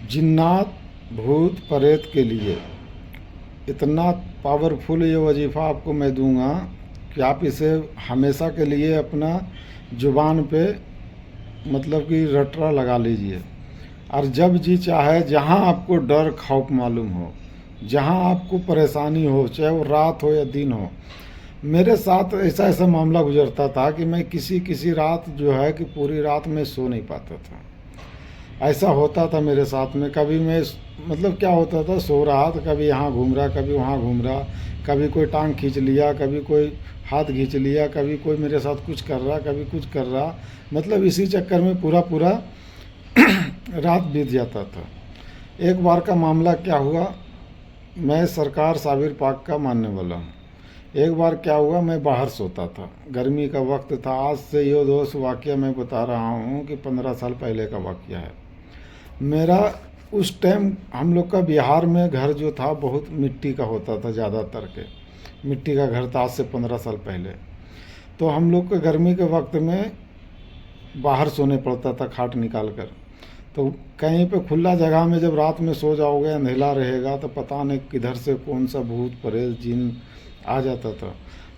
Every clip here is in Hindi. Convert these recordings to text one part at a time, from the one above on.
जिन्नात भूत प्रेत के लिए इतना पावरफुल ये वजीफ़ा आपको मैं दूंगा कि आप इसे हमेशा के लिए अपना ज़ुबान पे मतलब कि रटरा लगा लीजिए। और जब जी चाहे, जहाँ आपको डर खौफ मालूम हो, जहाँ आपको परेशानी हो, चाहे वो रात हो या दिन हो। मेरे साथ ऐसा ऐसा मामला गुजरता था कि मैं किसी रात जो है कि पूरी रात में सो नहीं पाता था। ऐसा होता था मेरे साथ में। कभी मैं मतलब क्या होता था, सो रहा तो कभी यहाँ घूम रहा, कभी वहाँ घूम रहा, कभी कोई टांग खींच लिया, कभी कोई हाथ खींच लिया, कभी कोई मेरे साथ कुछ कर रहा, कभी कुछ कर रहा। मतलब इसी चक्कर में पूरा पूरा रात बीत जाता था। एक बार का मामला क्या हुआ, मैं सरकार साबिर पाक का मानने वाला हूँ। एक बार क्या हुआ, मैं बाहर सोता था, गर्मी का वक्त था। आज से ये दोस्त वाक़या मैं बता रहा हूँ कि 15 साल पहले का वाक़या है मेरा। उस टाइम हम लोग का बिहार में घर जो था बहुत मिट्टी का होता था, ज़्यादातर के मिट्टी का घर था। आज से 15 साल पहले तो हम लोग के गर्मी के वक्त में बाहर सोने पड़ता था खाट निकाल कर। तो कहीं पे खुला जगह में जब रात में सो जाओगे, अंधेला रहेगा, तो पता नहीं किधर से कौन सा भूत प्रेत जिन आ जाता था।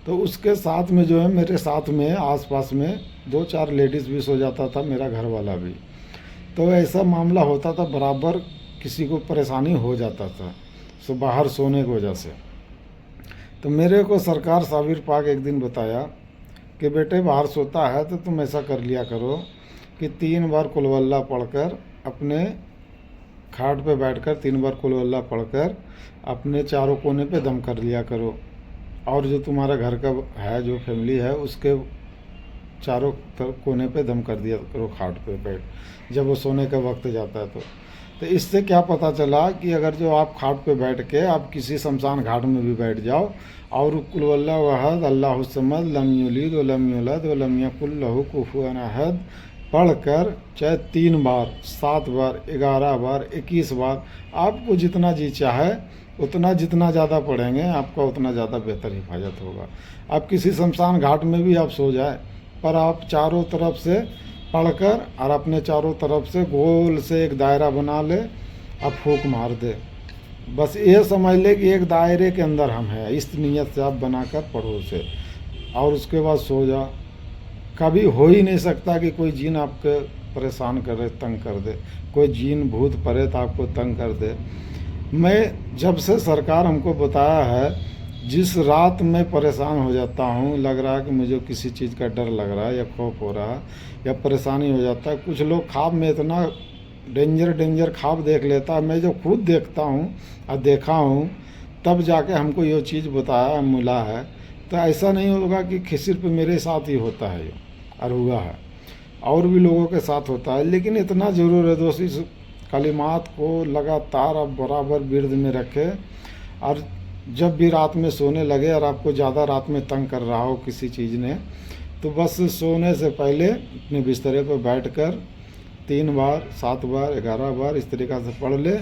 तो उसके साथ में जो है, मेरे साथ में आसपास में 2-4 लेडीज़ भी सो जाता था, मेरा घर वाला भी। तो ऐसा मामला होता था, बराबर किसी को परेशानी हो जाता था सो बाहर सोने की वजह से। तो मेरे को सरकार साबिर पाक एक दिन बताया कि बेटे बाहर सोता है तो तुम ऐसा कर लिया करो कि 3 बार कुलवल्ला पढ़कर अपने खाट पे बैठकर 3 बार कुलवल्ला पढ़कर अपने चारों कोने पे दम कर लिया करो। और जो तुम्हारा घर का है, जो फैमिली है, उसके चारों कोने पे दम कर दिया करो खाट पे बैठ, जब वो सोने का वक्त जाता है। तो इससे क्या पता चला कि अगर जो आप खाट पे बैठ के आप किसी शमशान घाट में भी बैठ जाओ और कुल वल्लाहु अहद अल्लाहु समद लम यलिद वलम यूलद वलम यकुल लहू कुफुवन अहद पढ़कर, चाहे 3 बार, 7 बार, 11 बार, 21 बार, आपको जितना जी चाहे उतना, जितना ज़्यादा पढ़ेंगे आपका उतना ज़्यादा बेहतर हिफाजत होगा। आप किसी शमशान घाट में भी आप सो जाए, पर आप चारों तरफ से पढ़कर और अपने चारों तरफ से गोल से एक दायरा बना ले, अब फूंक मार दे। बस ये समझ ले कि एक दायरे के अंदर हम हैं, इस नीयत से आप बनाकर पढ़ो उसे, और उसके बाद सो जा। कभी हो ही नहीं सकता कि कोई जीन आपके परेशान करे, तंग कर दे, कोई जीन भूत प्रेत आपको तंग कर दे। मैं जब से सरकार हमको बताया है, जिस रात में परेशान हो जाता हूँ, लग रहा है कि मुझे किसी चीज़ का डर लग रहा है या खौफ हो रहा है या परेशानी हो जाता है। कुछ लोग ख्वाब में इतना डेंजर ख्वाब देख लेता है। मैं जो खुद देखता हूँ और देखा हूँ, तब जाके हमको ये चीज़ बताया मिला है। तो ऐसा नहीं होगा कि सिर्फ मेरे साथ ही होता है ये, और हुआ है, और भी लोगों के साथ होता है। लेकिन इतना ज़रूर है दोस्तों, इस कलिमात को लगातार आप बराबर विर्द में रखें। और जब भी रात में सोने लगे और आपको ज़्यादा रात में तंग कर रहा हो किसी चीज़ ने, तो बस सोने से पहले अपने बिस्तरे पर बैठकर 3 बार, 7 बार, 11 बार इस तरीक़ा से पढ़ ले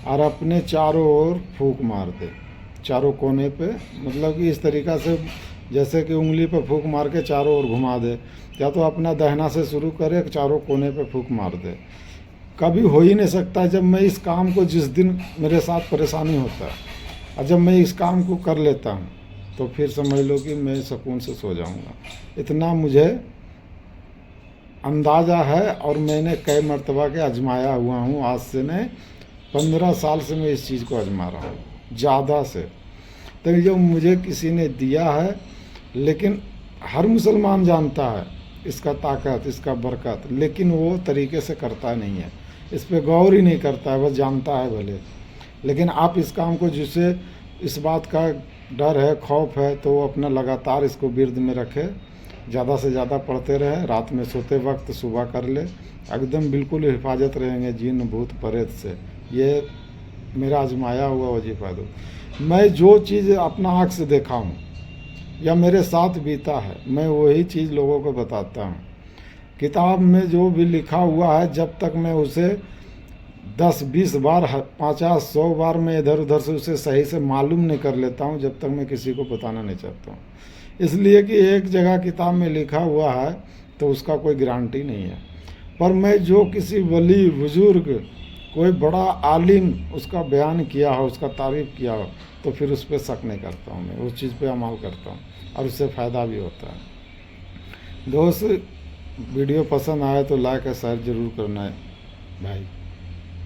और अपने चारों ओर फूंक मार दे, चारों कोने पे। मतलब कि इस तरीक़ा से जैसे कि उंगली पे फूंक मार के चारों ओर घुमा दे, या तो अपना दहना से शुरू करे, चारों कोने पे फूंक मार दे। कभी हो ही नहीं सकता जब मैं इस काम को, जिस दिन मेरे साथ परेशानी होता है और जब मैं इस काम को कर लेता हूँ, तो फिर समझ लो कि मैं सुकून से सो जाऊँगा। इतना मुझे अंदाज़ा है, और मैंने कई मर्तबा के आजमाया हुआ हूँ। आज से नहीं, 15 साल से मैं इस चीज़ को आजमा रहा हूँ, ज़्यादा से। तो जो मुझे किसी ने दिया है, लेकिन हर मुसलमान जानता है इसका ताकत, इसका बरकत, लेकिन वो तरीके से करता नहीं है, इस पर गौर ही नहीं करता है, बस जानता है भले। लेकिन आप इस काम को, जिसे इस बात का डर है, खौफ है, तो वो अपना लगातार इसको विर्द में रखे, ज़्यादा से ज़्यादा पढ़ते रहे। रात में सोते वक्त सुबह कर ले, एकदम बिल्कुल हिफाजत रहेंगे जिन भूत प्रेत से। ये मेरा आजमाया हुआ वजीफ़ा दो। मैं जो चीज़ अपना आँख से देखा हूँ या मेरे साथ बीता है, मैं वही चीज़ लोगों को बताता हूँ। किताब में जो भी लिखा हुआ है, जब तक मैं उसे 10-20 बार, 50-100 बार मैं इधर उधर से उसे सही से मालूम नहीं कर लेता हूँ, जब तक मैं किसी को बताना नहीं चाहता हूँ। इसलिए कि एक जगह किताब में लिखा हुआ है तो उसका कोई गारंटी नहीं है। पर मैं जो किसी वली बुजुर्ग कोई बड़ा आलिम उसका बयान किया हो, उसका तारीफ़ किया हो, तो फिर उस पर शक नहीं करता हूँ, मैं उस चीज़ पे अमल करता हूँ और उससे फ़ायदा भी होता है। दोस्त, वीडियो पसंद आए तो लाइक और शेयर ज़रूर करना है भाई।